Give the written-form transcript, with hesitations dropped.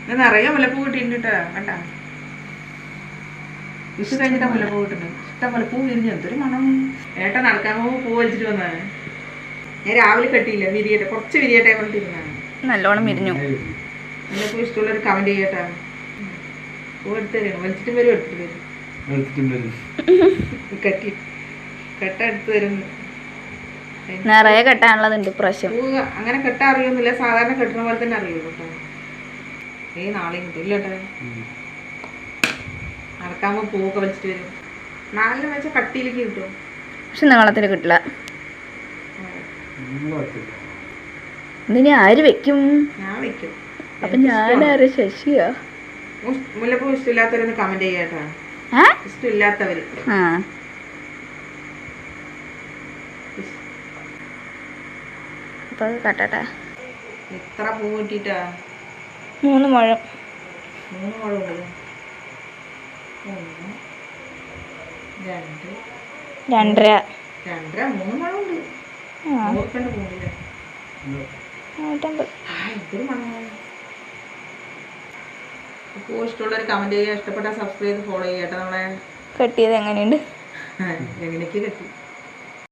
ഞാൻ നിറയെ മുല്ലപ്പൂ കിട്ടിയിട്ടുണ്ട് കേട്ടോ. കണ്ടാ വിഷു കഴിഞ്ഞിട്ടാ മുല്ലപ്പൂ കിട്ടുന്നത്. ഇഷ്ടം മുല്ലപ്പൂ വിരിഞ്ഞു. എന്തൊരു മണം. ഏട്ടൻ നടക്കാൻ പോകുമ്പോൾ പൂ വലിച്ചിട്ട് വന്നതാണ്. ഞാൻ രാവിലെ കെട്ടിയില്ല, വിരിയട്ടെ കുറച്ച് വിരിയട്ടെ പറഞ്ഞിട്ടിരുന്നാണ്. നല്ലോണം വിരിഞ്ഞു. മുല്ലപ്പൂ ഇഷ്ടമുള്ളവർ കമന്റ് ചെയ്യട്ടാ. പൂ എടുത്ത് തരും. വലിച്ചിട്ടും വരും എടുത്തിട്ട് വരും. കെട്ടി കെട്ട എടുത്ത് തരും. നിറയെ കെട്ടാനുള്ളതുണ്ട് ഇപ്രാവശ്യം. പൂ അങ്ങനെ കെട്ടാൻ അറിയൊന്നുമില്ല, സാധാരണ കെട്ടുന്ന പോലെ തന്നെ അറിയുള്ളൂ കേട്ടോ. നാളെയും കിട്ടും ഇല്ല കേട്ടോ. നടക്കാകുമ്പോൾ പൂവൊക്കെ വലിച്ചിട്ട് വരും. 4 വെച്ചാൽ കട്ടിയിലേക്ക് കിട്ടും, പക്ഷെ നീളത്തിൽ കിട്ടില്ല. ഇതിന് ആര് വെക്കും? ഞാൻ വെക്കും. അപ്പൊ ഞാനാരെ? ശശിയാ? മുല്ലപ്പൂ ഇഷ്ടമില്ലാത്തവരൊന്ന് കമന്റ് ചെയ്യാട്ടാ. ഇഷ്ടമില്ലാത്തവര് അപ്പൊ കട്ടട്ടെ. എത്ര പൂ കിട്ടിട്ടാ? 3 മുഴം. 3 മുഴമുണ്ട്. 1 2 2.5 3 മുഴമുണ്ട്. ഓർക്കണ്ട പോണില്ല. 150. എന്തൊരു മണമാണ്. പൂ ഇഷ്ടമുള്ളവർ കമന്റ് ചെയ്യുക. ഇഷ്ടപ്പെട്ടാൽ സബ്സ്ക്രൈബ് ചെയ്ത് ഫോളോ ചെയ്യാട്ടോ. നമ്മളെ കെട്ടിയത് എങ്ങനെയുണ്ട്? എങ്ങനെയൊക്കെ കെട്ടി.